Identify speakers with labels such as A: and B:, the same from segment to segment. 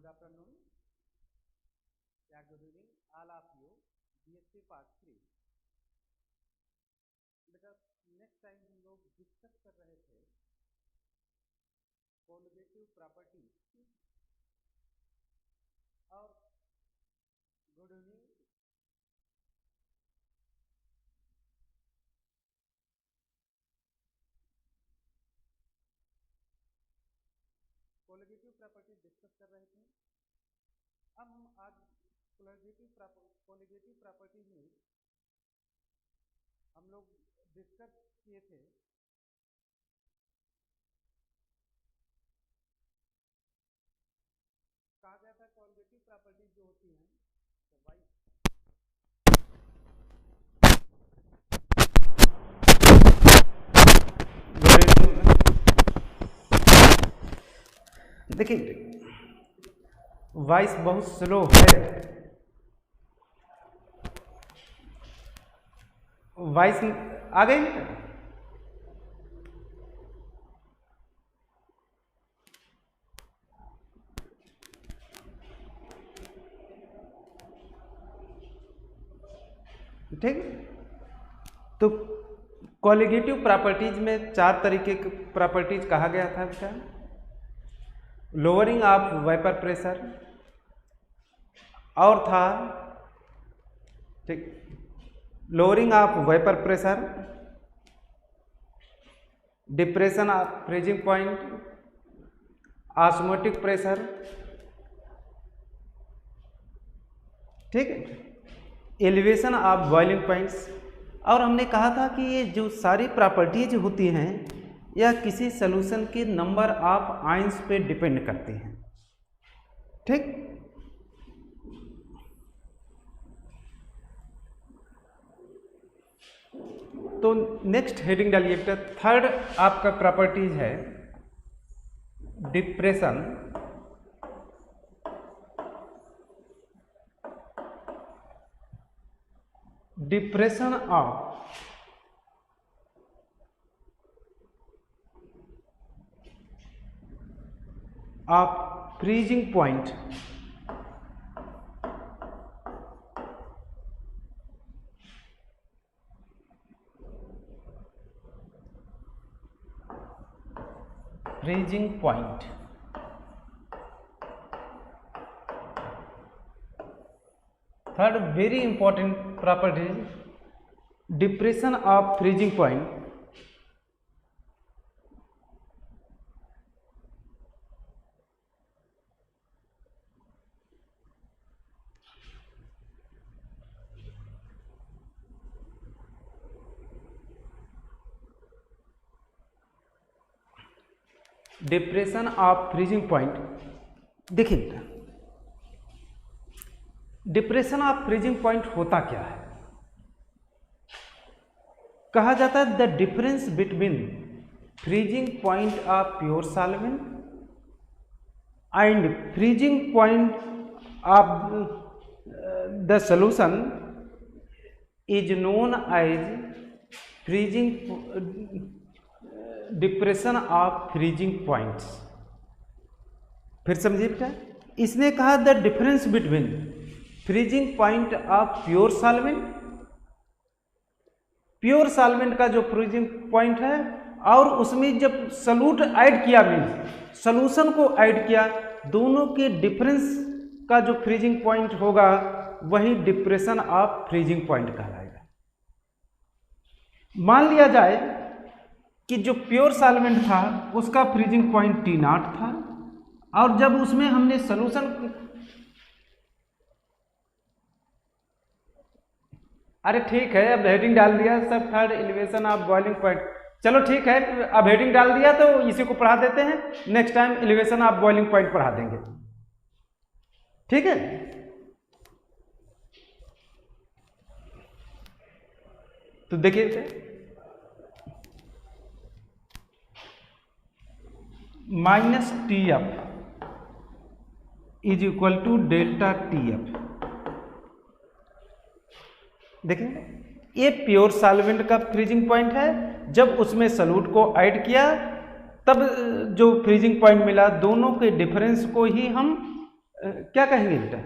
A: Good afternoon. Yeah, good evening, all of you. BSc Part 3. बेटा next time हम लोग discuss कर रहे थे कोलिगेटिव प्रॉपर्टी और good evening colligative property discuss कर रहे थे। अब हम आज कोलिगेटिव प्रॉपर्टी में हम लोग डिस्कस किए थे कहा गया था कोलिगेटिव प्रॉपर्टी जो होती हैं तो भाई देखिए वॉइस बहुत स्लो है, वॉइस आ गई ना? ठीक। तो कोलिगेटिव प्रॉपर्टीज में चार तरीके की प्रॉपर्टीज कहा गया था बेटा। लोअरिंग ऑफ वेपर प्रेशर और था, ठीक, lowering of vapour pressure, depression of freezing point, osmotic pressure, ठीक है, एलिवेशन ऑफ बॉइलिंग पॉइंट्स। और हमने कहा था कि ये जो सारी प्रॉपर्टीज होती हैं यह किसी सॉल्यूशन के नंबर ऑफ आयंस पे डिपेंड करती हैं, ठीक। तो नेक्स्ट हेडिंग डालिए बेटा। थर्ड आपका प्रॉपर्टीज है depression, depression of freezing point, freezing point. Third very important property, depression of freezing point depression of freezing point. देखिए डिप्रेशन ऑफ फ्रीजिंग पॉइंट होता क्या है? कहा जाता है the difference between freezing point of pure solvent and freezing point of the solution is known as freezing depression of freezing points. फिर समझिए बेटा, इसने कहा the difference between freezing point of pure solvent, pure solvent का जो freezing point है और उसमें जब सॉल्यूट ऐड किया, मीन्स सॉल्यूशन को ऐड किया, दोनों के डिफरेंस का जो फ्रीजिंग पॉइंट होगा वही डिप्रेशन ऑफ फ्रीजिंग पॉइंट कहलाएगा। मान लिया जाए कि जो प्योर सॉल्वेंट था उसका फ्रीजिंग पॉइंट T0 था और जब उसमें हमने सॉल्यूशन, अरे ठीक है अब हेडिंग डाल दिया सब, third elevation of boiling point, चलो ठीक है अब हेडिंग डाल दिया तो इसी को पढ़ा देते हैं, next time elevation of boiling point पढ़ा देंगे, ठीक है। तो देखिए minus TF is equal to delta TF। देखिए ये प्योर सॉल्वेंट का फ्रीजिंग पॉइंट है, जब उसमें सॉल्यूट को ऐड किया तब जो फ्रीजिंग पॉइंट मिला, दोनों के डिफरेंस को ही हम क्या कहेंगे बेटा,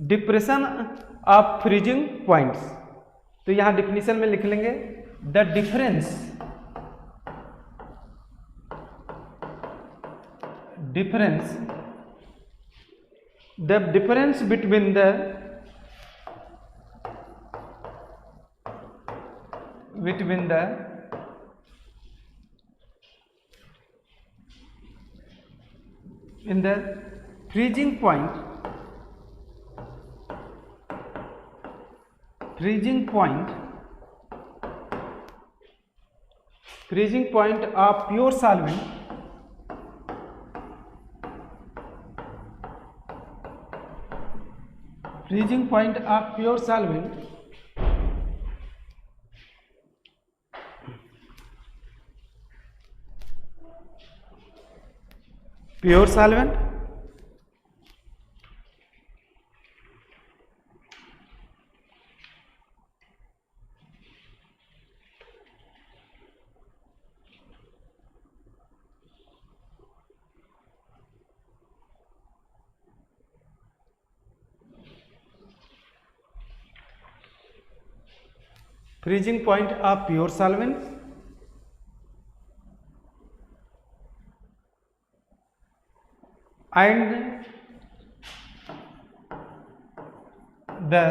A: डिप्रेशन ऑफ फ्रीजिंग पॉइंट्स। तो यहाँ डिफिनीशन में लिख लेंगे the difference between the in the freezing point of pure solvent pure solvent freezing point of pure solvents and the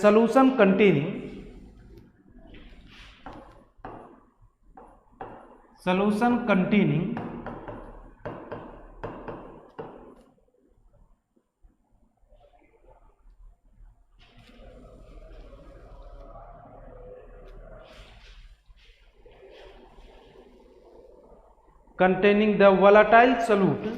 A: solution containing the volatile solute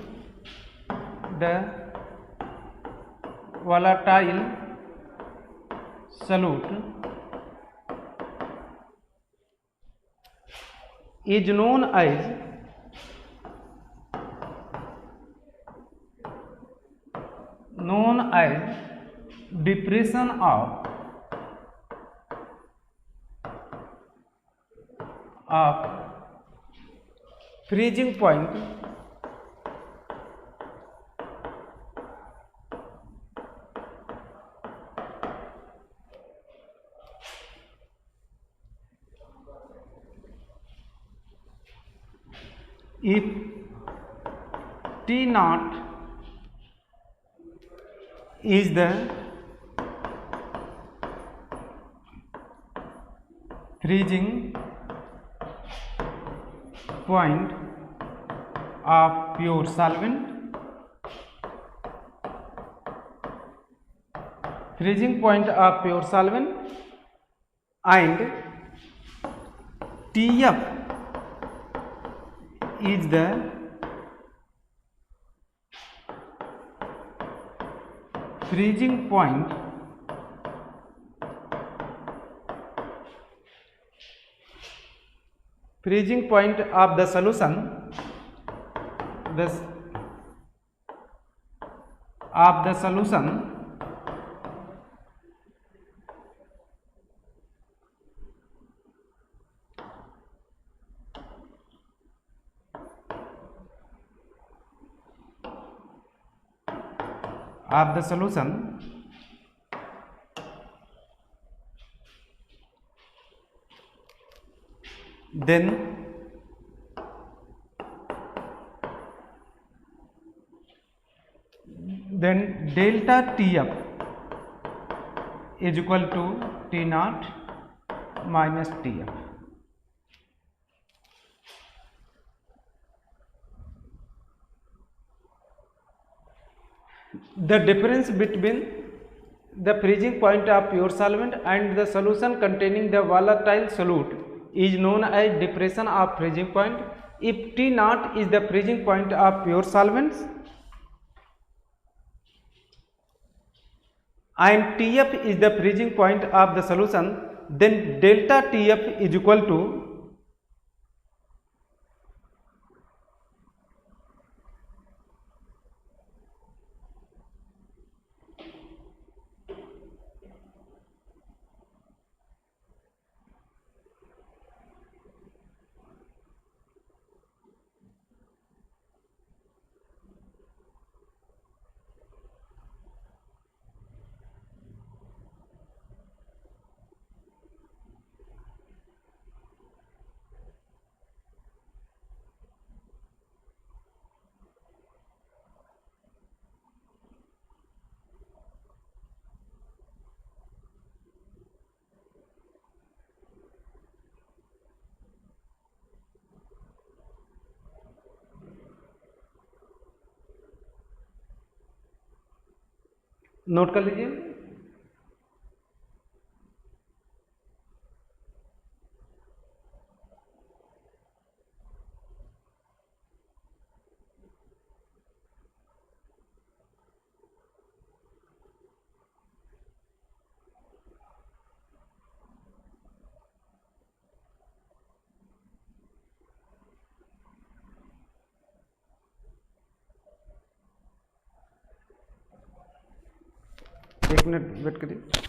A: is known as depression of freezing point if T naught is the freezing point of pure solvent and TF is the freezing point of the solution then delta TF is equal to T naught minus TF. The difference between the freezing point of pure solvent and the solution containing the volatile solute is known as depression of freezing point. If T naught is the freezing point of pure solvents and TF is the freezing point of the solution, then delta TF is equal to note कर लीजिए। एक minute wait करिए।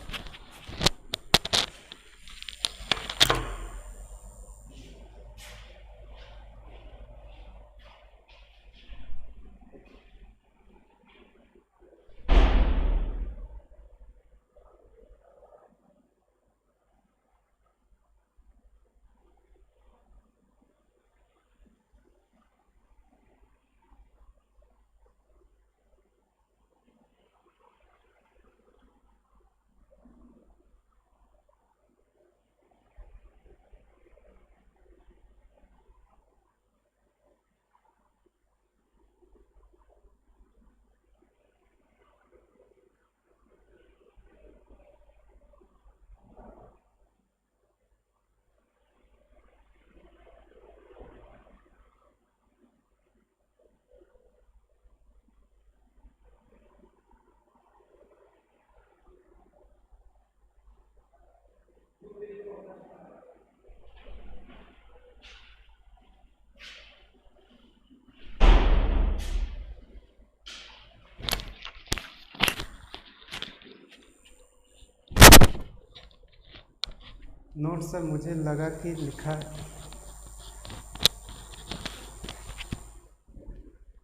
A: Note sir मुझे लगा कि लिखा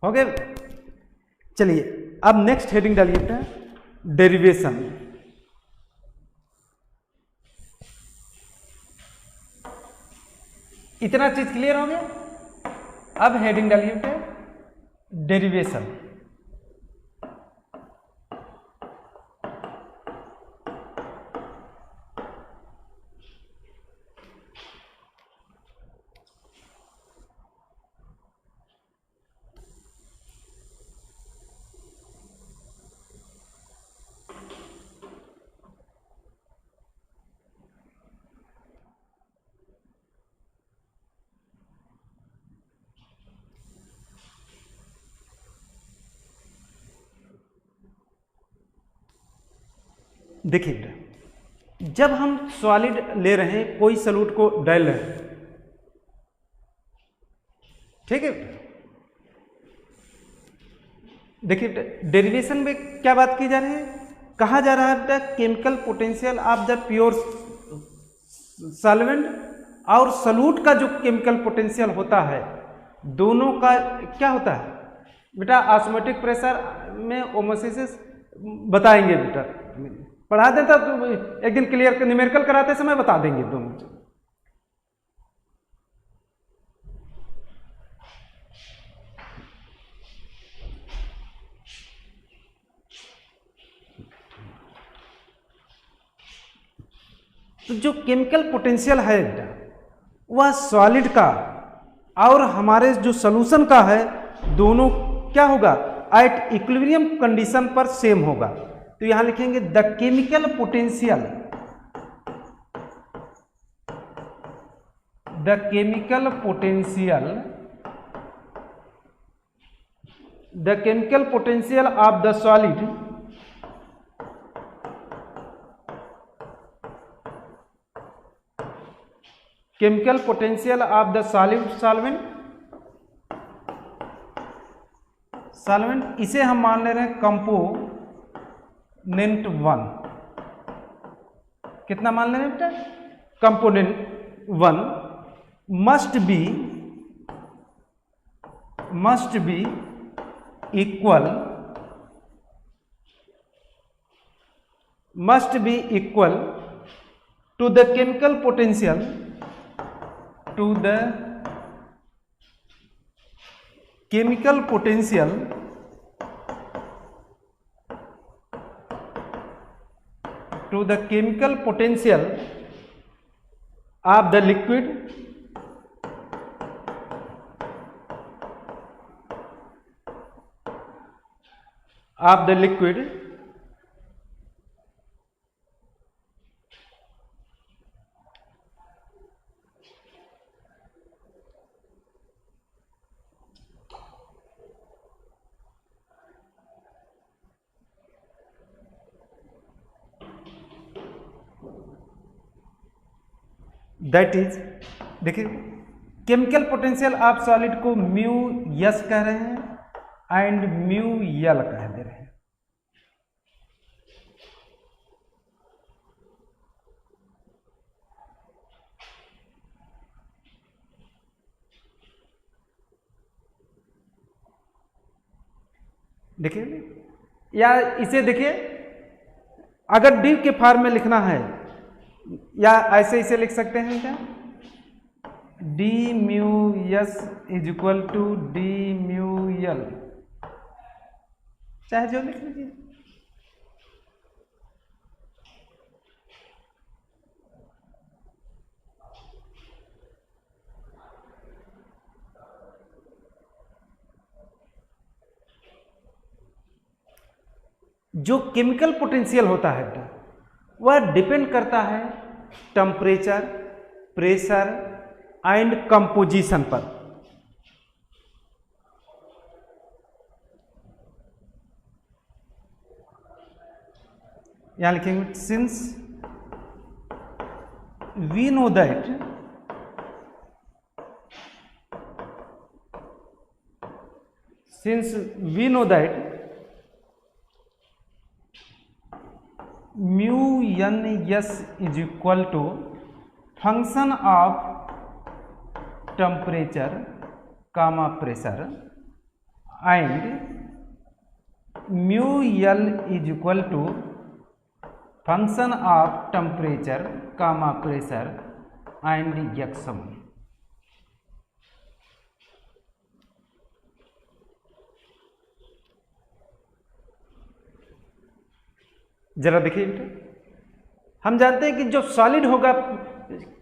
A: हो गया। चलिए अब नेक्स्ट हेडिंग डालिए बेटा, डेरिवेशन। इतना चीज क्लियर हो गया। अब हेडिंग डालिए बेटा, डेरिवेशन। देखिए बेटा, जब हम सॉलिड ले रहे हैं, कोई सॉल्यूट को डाल रहे हैं, ठीक है। देखिए बेटा, डेरिवेशन में क्या बात की जा रही है, कहा जा रहा है बेटा chemical potential of the pure solvent और सॉल्यूट का जो केमिकल पोटेंशियल होता है, दोनों का क्या होता है बेटा, ऑस्मोटिक प्रेशर में ओमोसिस बताएंगे बेटा, पढ़ा देता तो एक दिन क्लियर न्यूमेरिकल कराते समय बता देंगे दोनों। तो जो केमिकल पोटेंशियल है बेटा, वह सॉलिड का और हमारे जो सॉल्यूशन का है, दोनों क्या होगा, एट इक्विलिब्रियम कंडीशन पर सेम होगा। तो यहां लिखेंगे the chemical potential, the chemical potential, the chemical potential of the solid chemical potential of the solid solvent, इसे हम मान ले रहे हैं कंपोनेंट 1। कितना मान ले रहे हैं बेटा, component 1 must be equal to the chemical potential, to the chemical potential of the liquid that is, देखिए केमिकल पोटेंशियल ऑफ सॉलिड को म्यू यस कह रहे हैं एंड म्यू यल कह दे रहे हैं। देखिए या इसे देखिए, अगर डी के फॉर्म में लिखना है या ऐसे इसे लिख सकते हैं क्या, d mu S is equal to D mu L, चाहे जो लिख लीजिए। जो केमिकल पोटेंशियल होता है वह डिपेंड करता है टेम्परेचर, प्रेशर एंड कंपोजिशन पर। यहां लिखेंगे since we know that mu N S is equal to function of temperature comma pressure and mu L is equal to function of temperature comma pressure and X M. जरा देखिए बेटा, हम जानते हैं कि जो सॉलिड होगा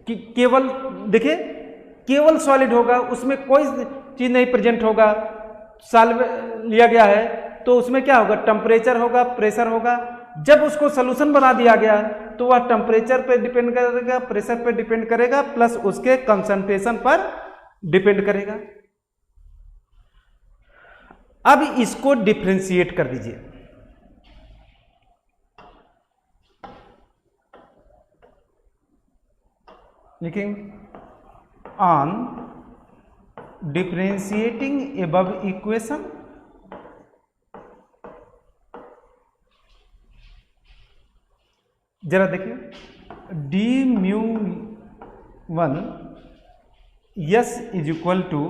A: केवल देखिए केवल सॉलिड होगा, उसमें कोई चीज नहीं प्रेजेंट होगा, सॉल्व लिया गया है तो उसमें क्या होगा, टेम्परेचर होगा, प्रेशर होगा। जब उसको सोल्यूशन बना दिया गया तो वह टेम्परेचर पे डिपेंड करेगा, प्रेशर पे डिपेंड करेगा, प्लस उसके कंसंट्रेशन पर डिपेंड करेगा। अब इसको डिफ्रेंशिएट कर दीजिए। लिखेंगे ऑन डिफ्रेंशिएटिंग एबव इक्वेशन जरा देखिए D mu one S is equal to,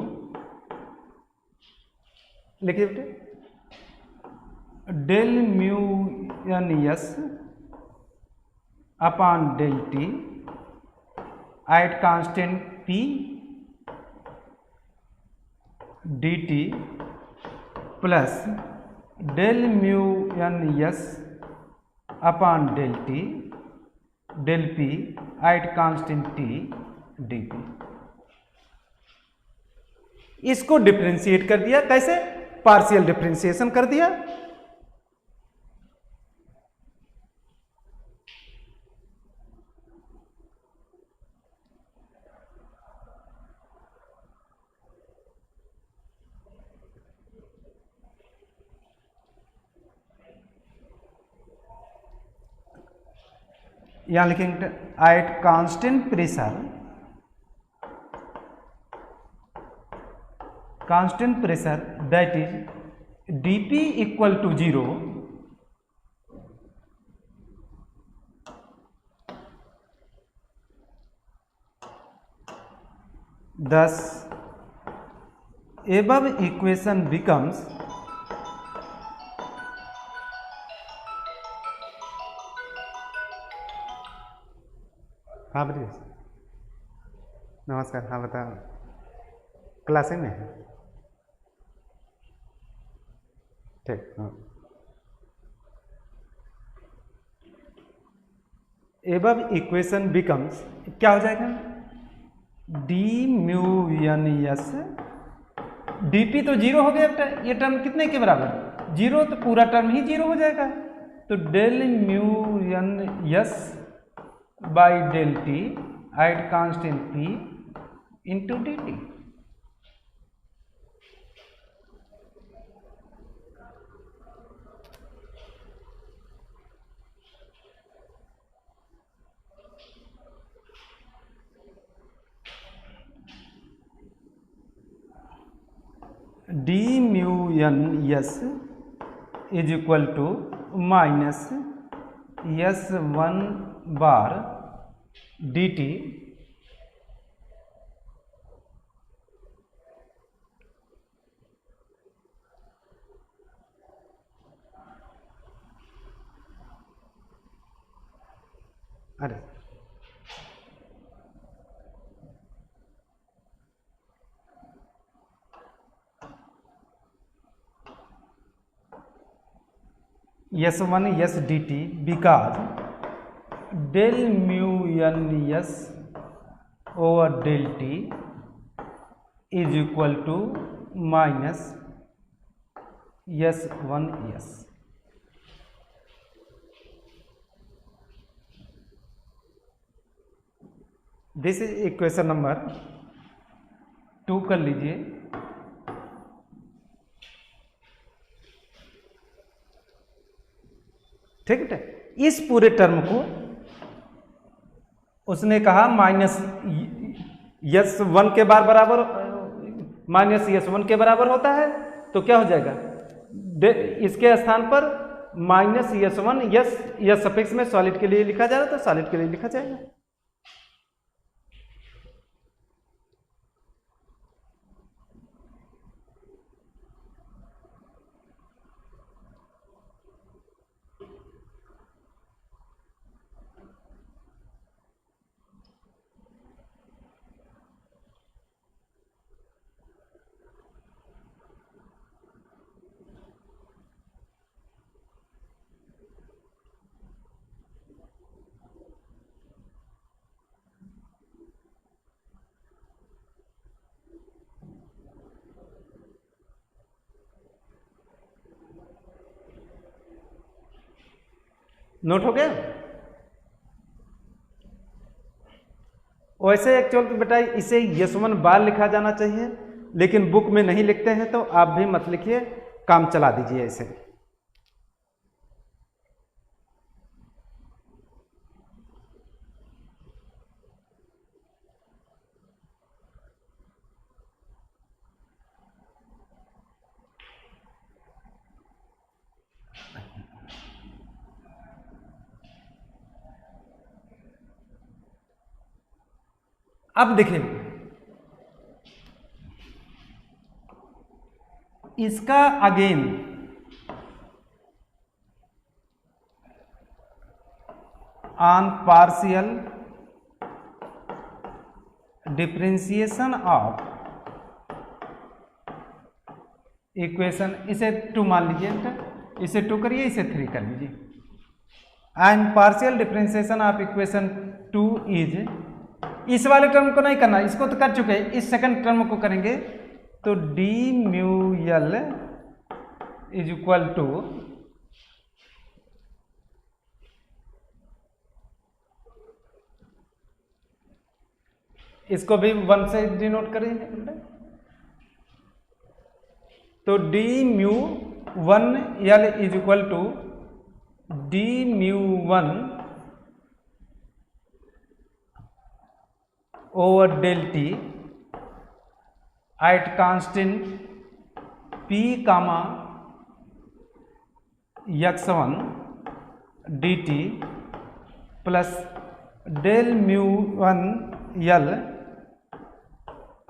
A: लिखिए बेटे del mu N S upon del T at constant P dt plus del mu N S upon del T del P at constant T dt। इसको differentiate कर दिया, कैसे, partial differentiation कर दिया। यहां लिखेंगे at constant pressure that is dP equal to 0 thus above equation becomes हाँ बताइए, नमस्कार, हाँ बताओ, क्लास में है, ठीक, हाँ। एबव इक्वेशन बिकम्स क्या हो जाएगा, D mu N S, DP तो जीरो हो गया बेटा, ये टर्म कितने के बराबर, जीरो, तो पूरा टर्म ही जीरो हो जाएगा। तो del mu N S by del T at constant P into D T. D mu N S is equal to minus S one bar d T अरे S one S d T because del mu N S over del T is equal to minus S one S. This is equation number 2 कर लीजिए। ठीक है, इस पूरे term को उसने कहा माइनस यस वन के बराबर माइनस यस वन के बराबर होता है, तो क्या हो जाएगा, इसके स्थान पर minus S one yes suffix में सॉलिड के लिए लिखा जा रहा है तो सॉलिड के लिए लिखा जाएगा। नोट हो गया। वैसे एक्चुअल बेटा इसे यशवन बार लिखा जाना चाहिए, लेकिन बुक में नहीं लिखते हैं तो आप भी मत लिखिए, काम चला दीजिए ऐसे। अब देखिए इसका again on partial differentiation of equation, इसे 2 मान लीजिए, इसे 2 करिए, इसे 3 कर लीजिए। And partial differentiation of equation 2 is, इस वाले टर्म को नहीं करना, इसको तो कर चुके हैं, इस सेकंड टर्म को करेंगे। तो D mu L is equal to इसको भी 1 से डिनोट करेंगे, तो D mu 1 L is equal to D mu 1 over del t at constant p comma x1 dt plus del mu 1 l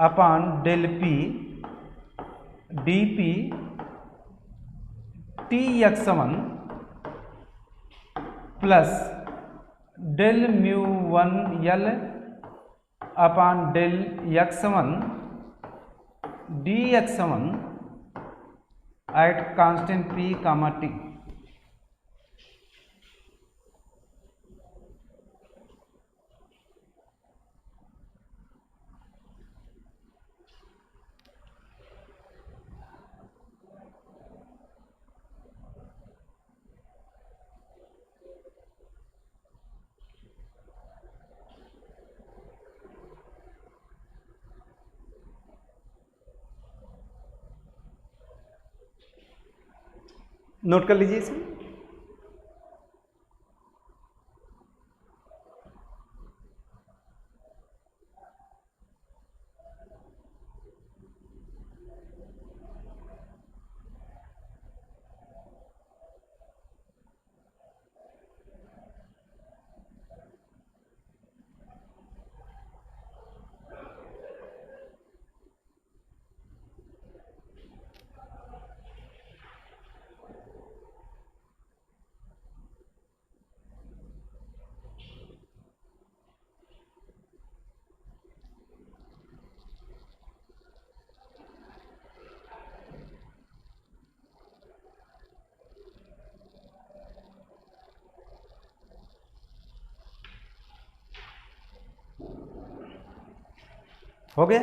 A: upon del p dp t x1 plus del mu 1 l upon del x1 dx1 at constant p comma t। Note कर लीजिए इसे। हो गया।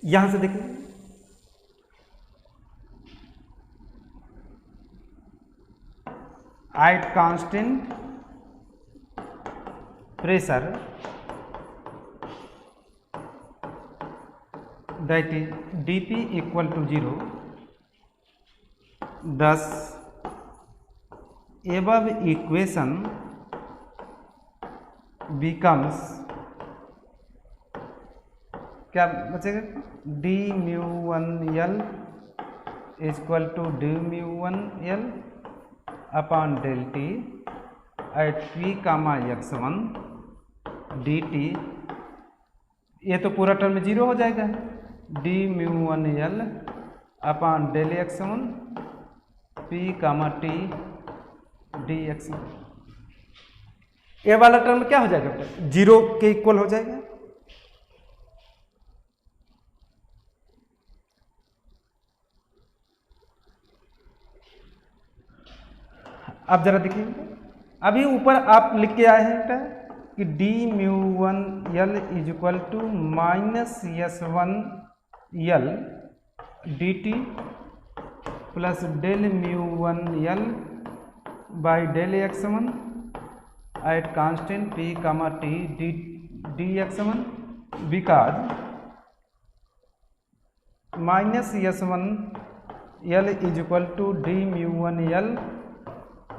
A: यहां से देखिए, at constant pressure that is dP equal to 0, thus above equation becomes, क्या बचेगा, d mu1 L is equal to d mu1 L upon del T at P comma x1 dt, ये तो पूरा टर्म 0 हो जाएगा, d mu1 L upon del x1 p comma t dx1, ये वाला term क्या हो जाएगा बेटा, 0 के इक्वल हो जाएगा। अब जरा देखिए, अभी ऊपर आप लिख के आए हैं बेटा कि d mu1 L is equal to minus S1 L dt plus del mu1 L by del x1 at constant p comma t dx1 because minus S1 L is equal to d mu1 L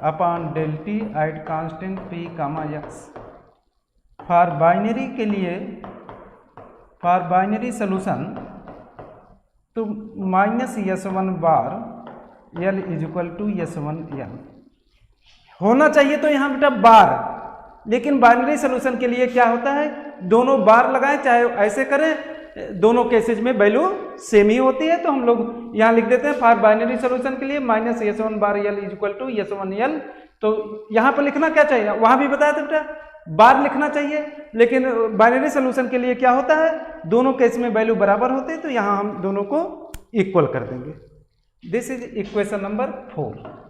A: upon del T at constant p comma x। For binary के लिए, for binary solution तो minus S1 bar L is equal to S1 L होना चाहिए, तो यहाँ बेटा बार, लेकिन binary solution के लिए क्या होता है, दोनों बार लगाएं, चाहे ऐसे करें, दोनों केसेज में वैल्यू सेम ही होती है, तो हम लोग यहाँ लिख देते हैं फॉर बाइनरी सोल्यूशन के लिए minus S1 bar L is equal to S1 L। तो यहाँ पर लिखना क्या चाहिए, वहां भी बताया था बेटा बार लिखना चाहिए, लेकिन बाइनरी सोल्यूशन के लिए क्या होता है, दोनों केस में वैल्यू बराबर होते हैं, तो यहाँ हम दोनों को इक्वल कर देंगे। This is equation number 4।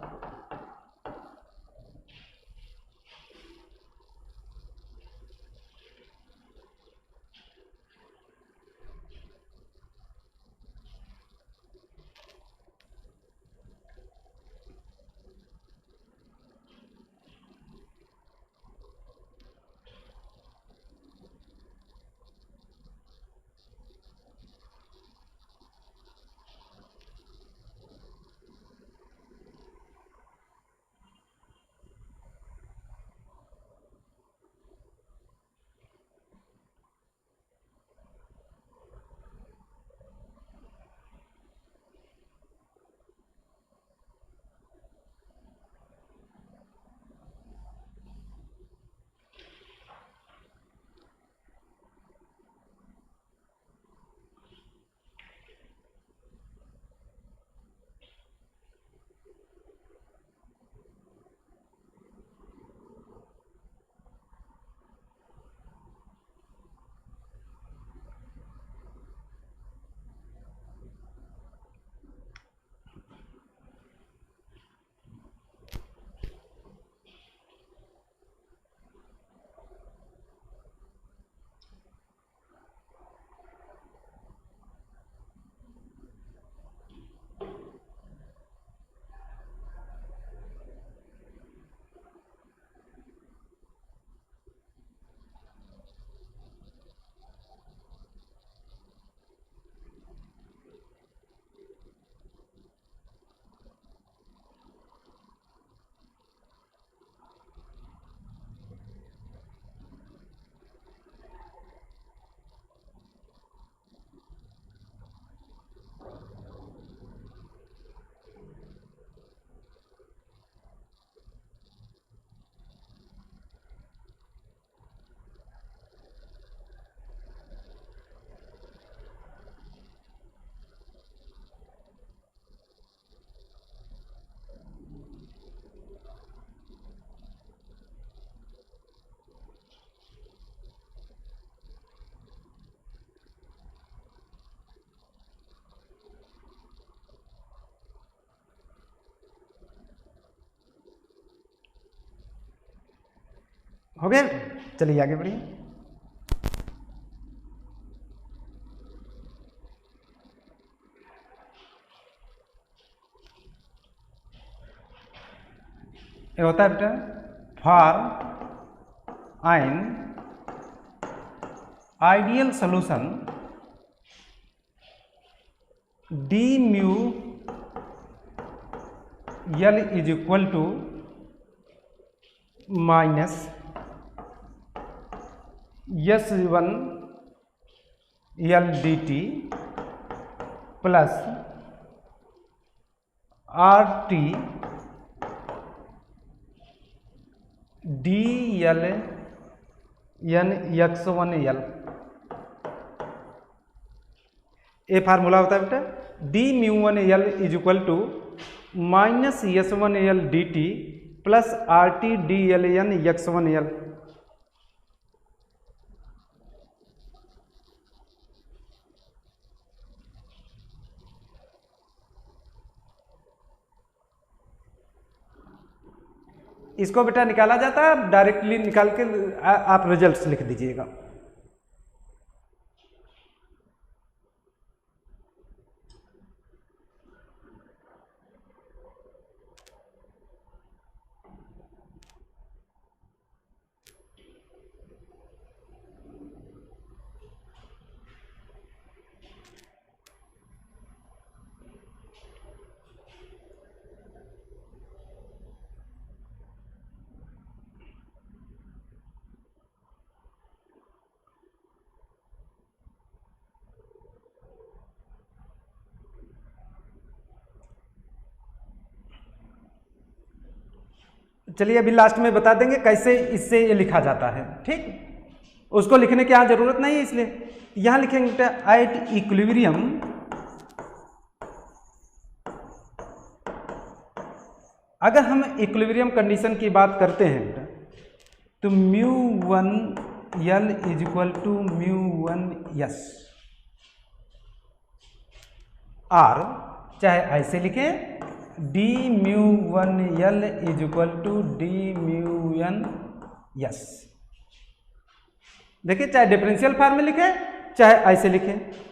A: हो गया? चलिए आगे बढ़िए। ये होता है बेटा for an ideal solution D mu L is equal to minus S1 L D T plus R T D L N x1 L. ये फार्मूला होता है बेटा D mu one L is equal to minus S1 L D T plus R T D L N x1 L. इसको बेटा निकाला जाता है, directly निकाल के आप रिजल्ट्स लिख दीजिएगा। चलिए अभी लास्ट में बता देंगे कैसे इससे ये लिखा जाता है, ठीक। उसको लिखने की यहाँ जरूरत नहीं है, इसलिए यहाँ लिखेंगे एट इक्विलिब्रियम अगर हम इक्विलिब्रियम कंडीशन की बात करते हैं बेटा तो mu one L is equal to mu one S, और चाहे ऐसे लिखें D mu one L is equal to D mu N S. देखिए चाहे डिफरेंशियल फॉर्म में लिखें चाहे ऐसे लिखें।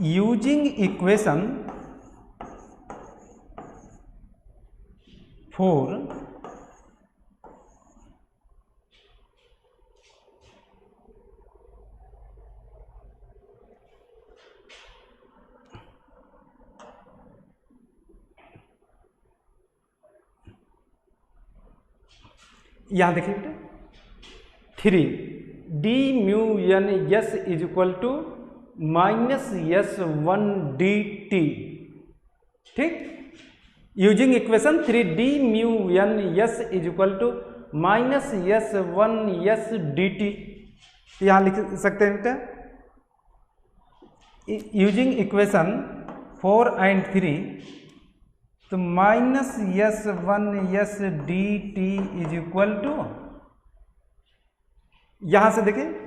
A: यूजिंग इक्वेशन 4 यहां देखिए बेटा 3 d mu N S is equal to minus S1 d T, ठीक। Using equation 3 d mu N S is equal to minus S1 S D T, यहां लिख सकते हैं बेटा यूजिंग इक्वेशन 4 एंड 3 तो minus S1 S D T is equal to, यहां से देखिए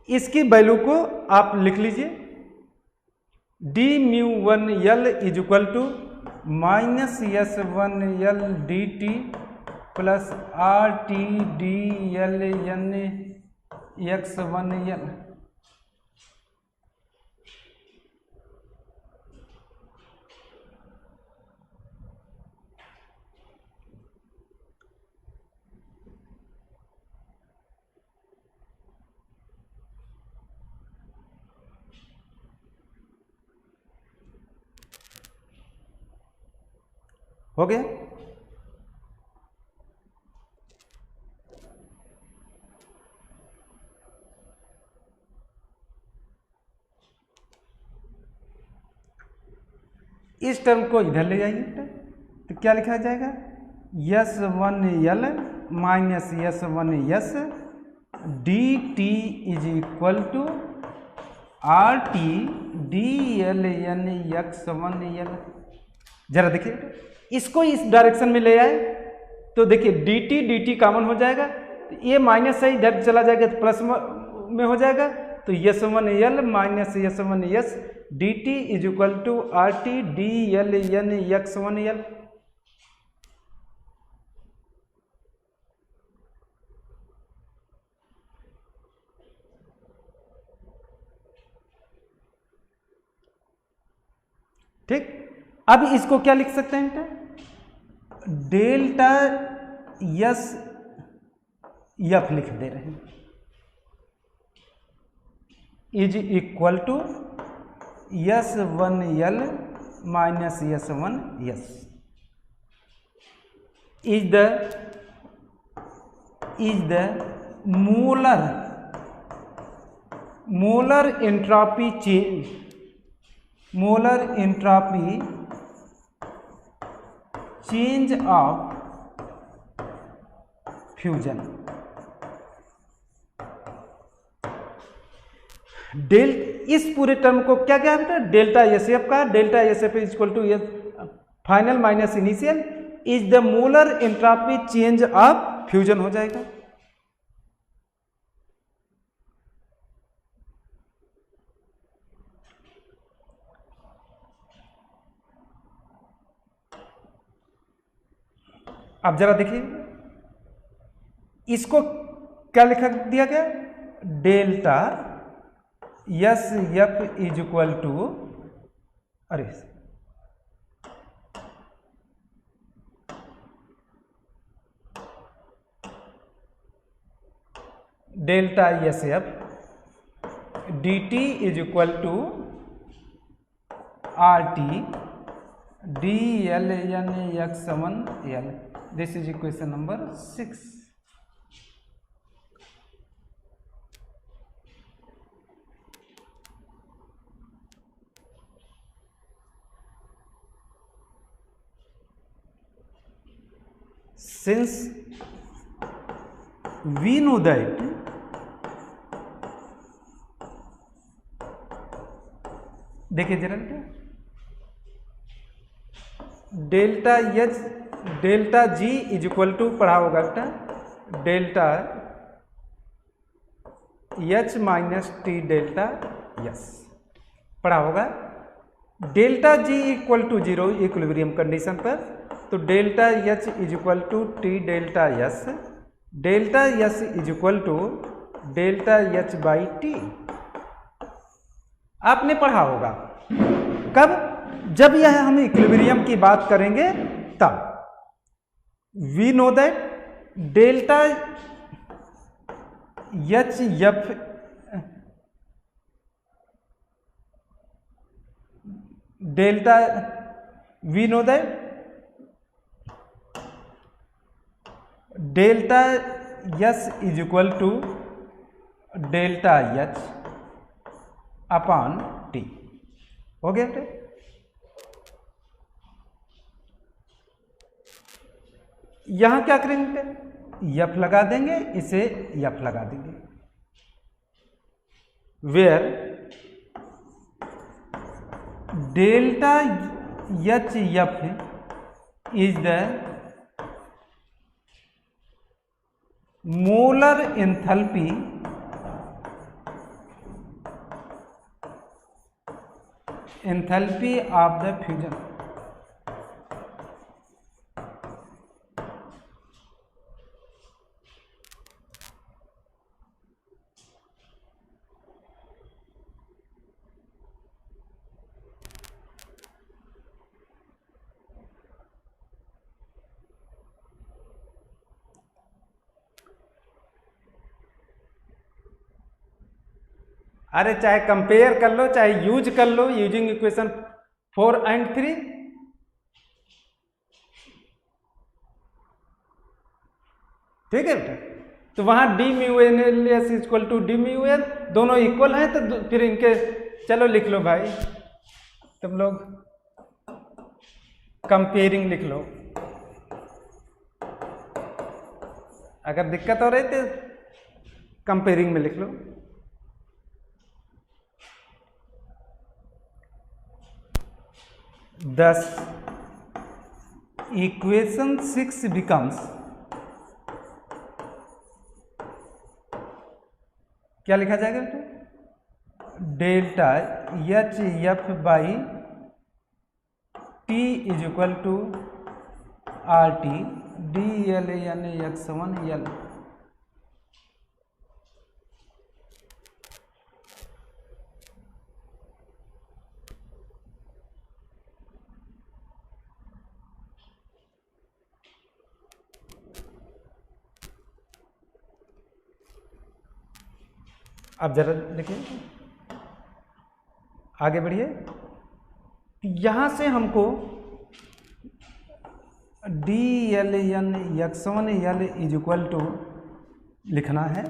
A: इसकी वैल्यू को आप लिख लीजिए D mu one L is equal to minus S1 L D T plus R T D L N x1 L. हो गया? इस टर्म को इधर ले जाइए तो क्या लिखा जाएगा S1 L minus S1 S D T is equal to R T D L N x1 L. जरा देखिए इसको इस डायरेक्शन में ले आए तो देखिए dt dt कॉमन हो जाएगा, तो ये माइनस से इधर चला जाएगा तो प्लस में हो जाएगा, तो S1L minus S1S dt is equal to RT DLN X1L। ठीक, अब इसको क्या लिख सकते हैं बेटा, डेल्टा यस एफ लिख दे रहे हैं is equal to S1L minus S1S is the molar entropy change of fusion. इस पूरे टर्म को क्या क्या है, डेल्टा एसएफ का, delta SF is equal to final minus initial is the molar entropy change of fusion हो जाएगा। अब जरा देखिए इसको क्या लिखा दिया गया, delta S F is equal to, अरे delta S F d T is equal to R T D L N X1L। This is equation number 6। Since we know that देखिए जरा delta H delta G is equal to पढ़ा होगा बेटा, delta H minus T delta S पढ़ा होगा। Delta G equal to 0 equilibrium condition पर, तो delta H is equal to T delta S, delta S is equal to delta H by T. आपने पढ़ा होगा कब, जब यह हम इक्विलिब्रियम की बात करेंगे तब। We know that delta H F delta we know that delta S is equal to delta H upon T. हो गया बेटे, यहां क्या करेंगे, एफ लगा देंगे, इसे एफ लगा देंगे, where delta H F is the molar enthalpy of the fusion. अरे चाहे कंपेयर कर लो, चाहे यूज कर लो, यूजिंग इक्वेशन 4 and 3। ठीक है बेटा, तो वहां D mu N L S equal to D mu N दोनों इक्वल हैं, तो फिर इनके चलो लिख लो भाई, तुम लोग कंपेयरिंग लिख लो। अगर दिक्कत हो रही तो कंपेयरिंग में लिख लो। Thus, equation 6 becomes, क्या लिखा जाएगा बेटा, delta H F by T is equal to R T D L N X one L. अब जरा देखिए, आगे बढ़िए। यहां से हमको D L N X one L is equal to लिखना है,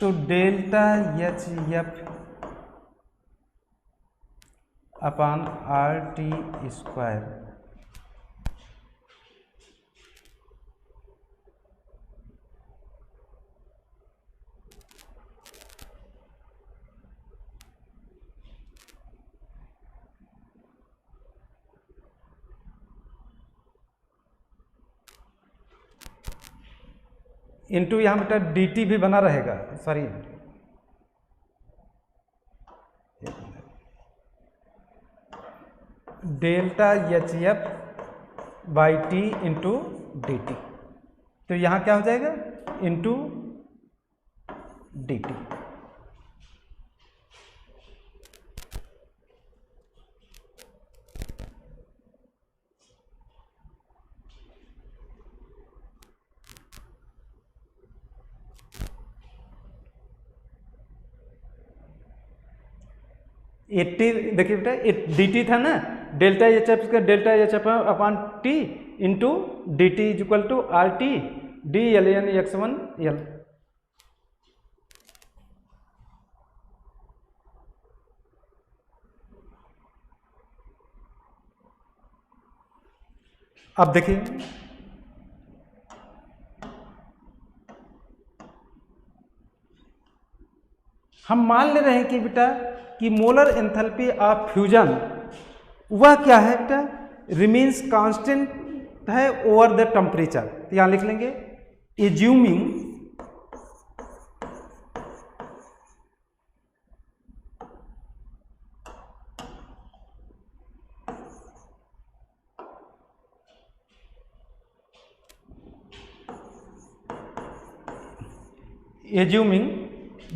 A: तो delta H F upon R T square. Into यहाँ बेटा डी टी भी बना रहेगा, sorry delta H F by T into D T, तो यहाँ क्या हो जाएगा इंटू डी टी। एट्टी देखिए बेटा, डी टी था ना, डेल्टा एच एफ का delta H F upon T into D T is equal to R T D L N X one L. अब देखिए, हम मान ले रहे हैं कि बेटा कि मोलर एंथैल्पी ऑफ फ्यूजन वह क्या है बेटा, रिमेन्स कांस्टेंट है ओवर द टेम्परेचर। तो यहां लिख लेंगे assuming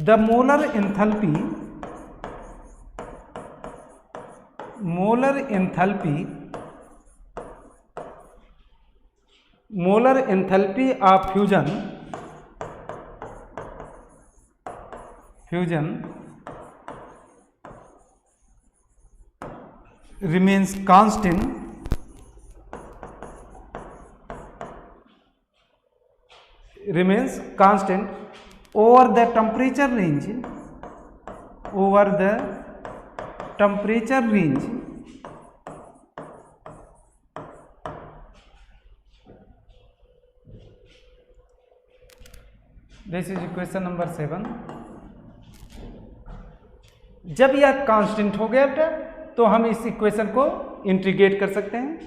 A: the molar enthalpy of fusion remains constant over the temperature range this is equation number 7। जब यह कांस्टेंट हो गया बेटा तो हम इस इक्वेशन को इंटीग्रेट कर सकते हैं,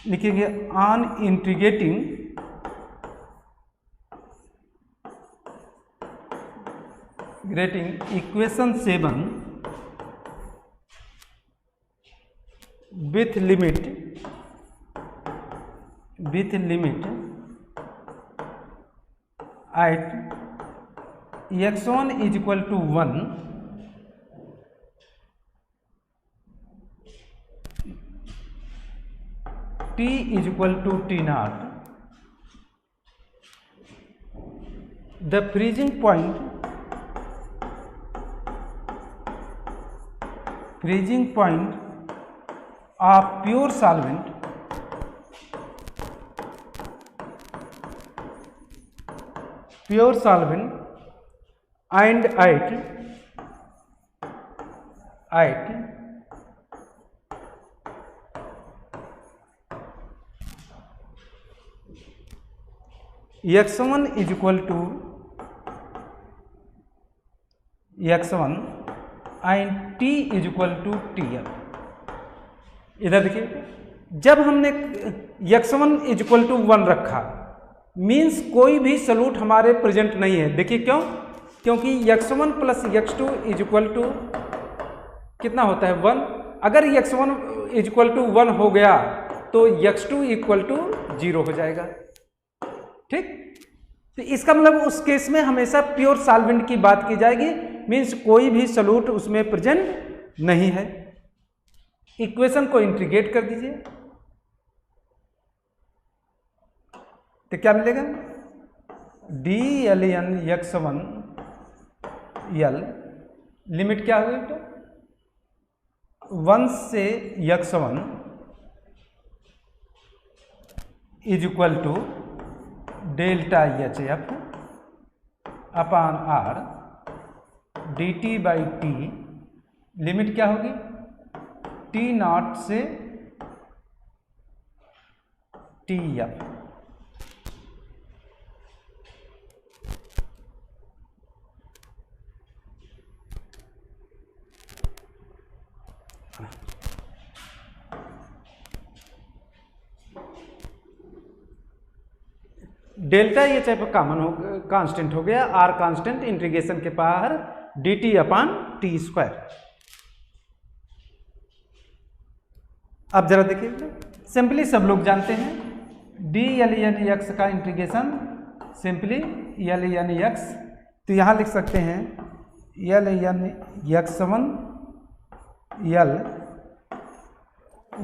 A: लिखेंगे on integrating equation 7 with limit at x1 is equal to 1 t is equal to t naught, the freezing point of pure solvent and at x1 is equal to x1 and t is equal to TL। इधर देखिए, जब हमने x1 is equal to 1 रखा, means कोई भी solute हमारे present नहीं है। देखिए क्यों? क्योंकि x1 plus x2 is equal to कितना होता है 1। अगर x1 इज इक्वल टू 1 हो गया तो x2 इक्वल टू 0 हो जाएगा। ठीक, तो इसका मतलब उस केस में हमेशा प्योर सॉल्वेंट की बात की जाएगी, मीन्स कोई भी सॉल्यूट उसमें प्रेजेंट नहीं है। इक्वेशन को इंटीग्रेट कर दीजिए तो क्या मिलेगा? dln x1 l लिमिट क्या हुई तो 1 से x1 is equal to delta H F upon R D T by T, limit क्या होगी टी नॉट से T F. Delta H F common हो, कांस्टेंट हो गया, आर कांस्टेंट, इंटीग्रेशन के बाहर D T upon T square. अब जरा देखिए, सिंपली सब लोग जानते हैं डी एल एन एक्स का integration simply L N X, तो यहां लिख सकते हैं L N X one L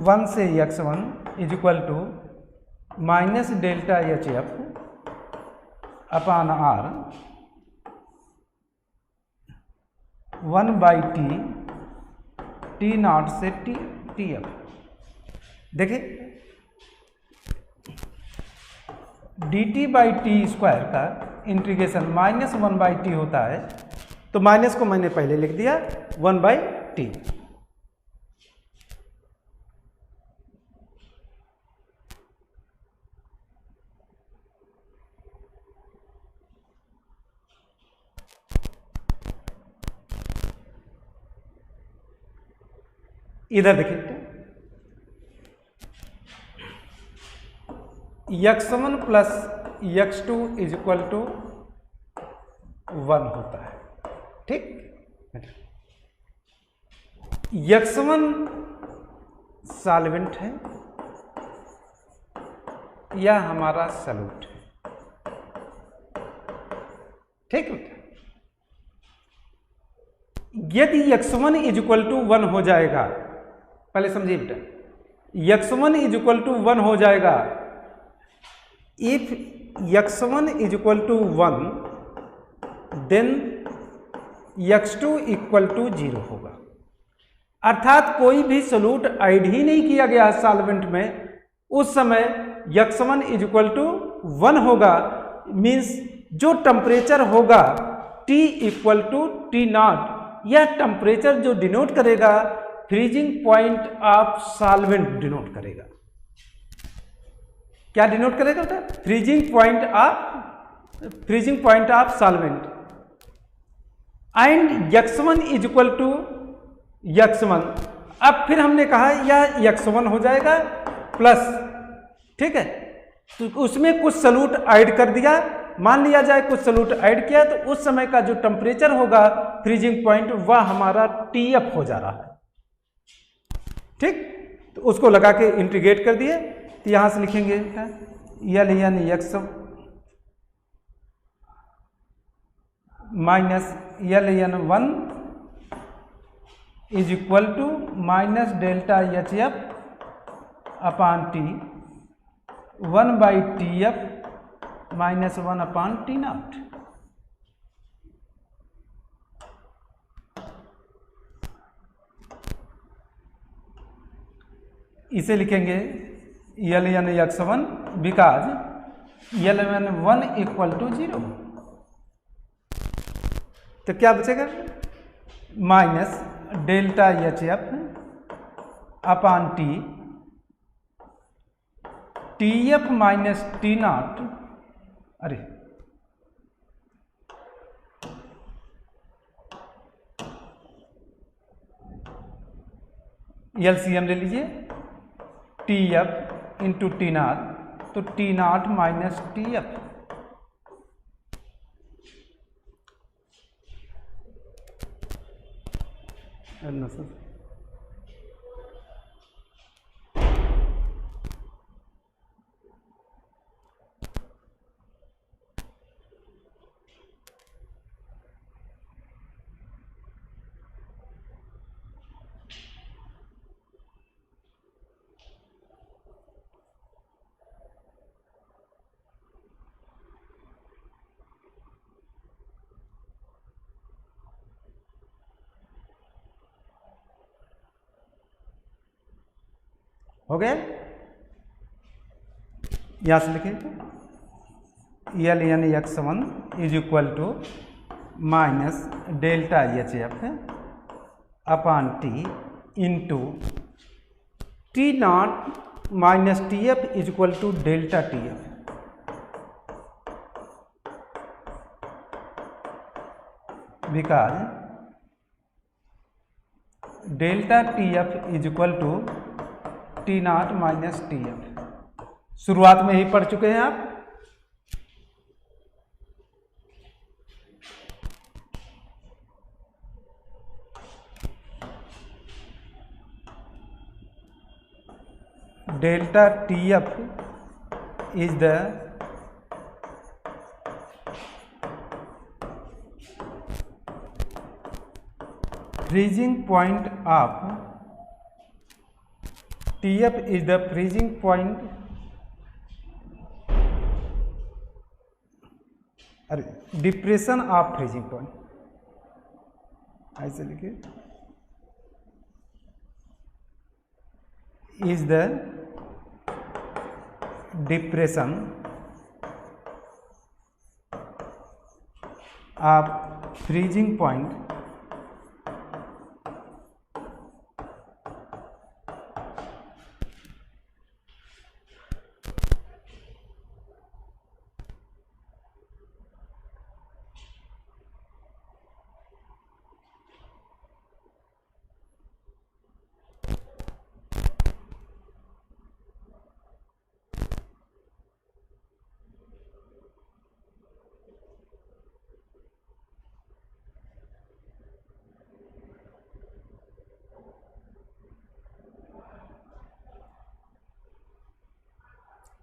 A: 1 से x1 is equal to minus delta H F upon R 1 by T naught से टी एफ। देखिए D T by T square का इंटीग्रेशन -1 बाई टी होता है, तो माइनस को मैंने पहले लिख दिया 1 बाई टी। इधर देखिए x1 plus x2 is equal to 1 होता है। ठीक, x1 सॉल्वेंट है या हमारा सॉल्यूट है। ठीक, यदि x1 इज इक्वल टू 1 हो जाएगा, पहले समझिए बेटा, x1 इज इक्वल टू 1 हो जाएगा, if x1 is equal to 1 then x2 equal to 0 होगा। अर्थात कोई भी सॉल्यूट ऐड ही नहीं किया गया सॉल्वेंट में, उस समय x1 इज इक्वल टू 1 होगा, मीन्स जो टेम्परेचर होगा T equal to T naught, यह टेम्परेचर जो डिनोट करेगा freezing point of solvent denote करेगा। क्या डिनोट करेगा बेटा? Freezing point of solvent. And x1 is equal to x1, अब फिर हमने कहा यह x1 हो जाएगा प्लस, ठीक है, तो उसमें कुछ सॉल्यूट ऐड कर दिया, मान लिया जाए कुछ सॉल्यूट ऐड किया, तो उस समय का जो टेम्परेचर होगा फ्रीजिंग पॉइंट वह हमारा TF हो जा रहा है। ठीक, तो उसको लगा के इंटीग्रेट कर दिए, तो यहां से लिखेंगे L N X minus L N 1 is equal to minus delta H F upon T 1 by T F minus 1 upon T naught. इसे लिखेंगे L N X 1 because L N 1 equal to 0, तो क्या बचेगा minus delta H F upon T F minus T naught, अरे LCM ले लीजिए, T F into T naught तो T naught minus T F. हो गया? यहां से लिखें L N X one is equal to minus delta H F upon T into T naught minus T F is equal to delta T F. Because delta T F is equal to T naught minus T F. शुरुआत में ही पढ़ चुके हैं आप। Delta T F is the freezing point of TF is the freezing point, depression of freezing point, ऐसे लिखिए, is the depression of freezing point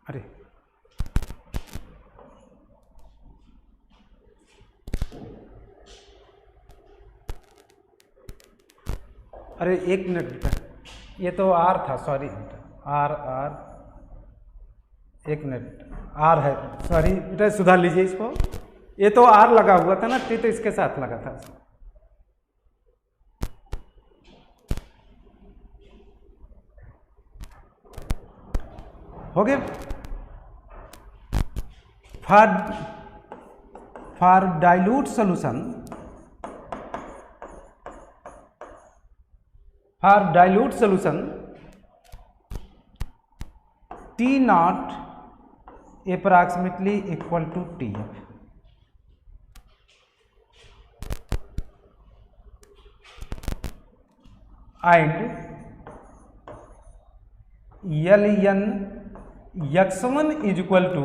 A: अरे अरे एक मिनट, ये तो आर था, सॉरी, आर आर, एक मिनट, आर है, सॉरी बेटा, सुधार लीजिए इसको। ये तो आर लगा हुआ था ना, टी तो इसके साथ लगा था। हो गया? For dilute solution, for dilute solution T not approximately equal to TF, and LN x1 is equal to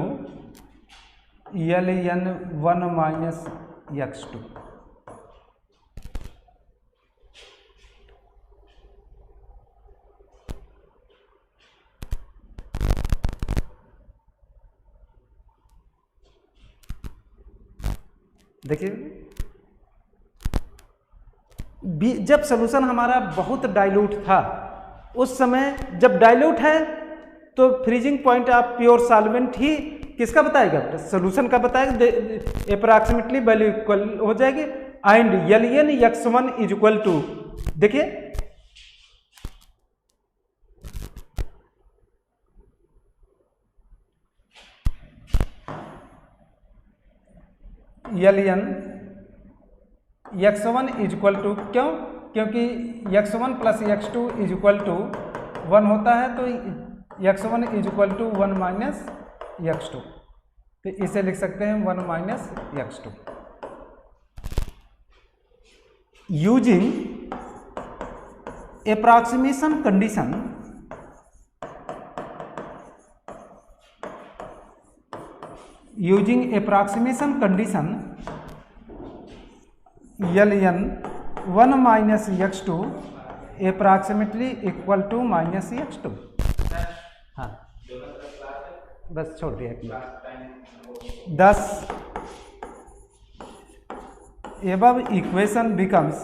A: LN 1 minus x2। देखिए, जब सॉल्यूशन हमारा बहुत डाइल्यूट था, उस समय जब डाइल्यूट है तो फ्रीजिंग पॉइंट आप प्योर सॉल्वेंट ही किसका बताएगा? सॉल्यूशन का बताएगा, अप्रॉक्सीमेटली वैल्यू इक्वल हो जाएगी। And LN x1 is equal to, देखिए LN x1 is equal to, क्यों? क्योंकि x1 plus x2 is equal to 1 होता है, तो x1 is equal to 1 minus x2, तो इसे लिख सकते हैं 1 minus x2। Using approximation condition,
B: using approximation condition ln 1 minus x2 approximately equal to minus x2। हाँ बस छोड़ दिया कि 10 above equation becomes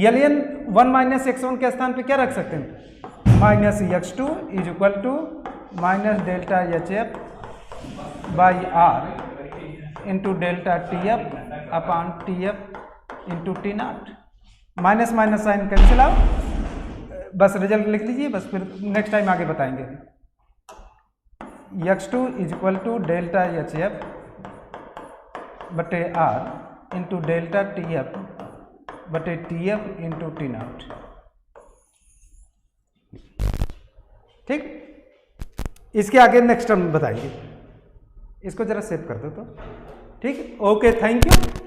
B: ln 1 minus x1 के स्थान पे क्या रख सकते हैं, minus x2 is equal to minus delta HF by R into delta TF upon TF into T0। Minus minus sign cancel out, बस रिजल्ट लिख लीजिए, बस फिर नेक्स्ट टाइम आगे बताएंगे। x2 is equal to delta HF बटे R into delta TF बटे TF into T0। ठीक, इसके आगे नेक्स्ट टर्म बताएंगे। इसको जरा सेव कर दो तो ठीक। Okay, thank you.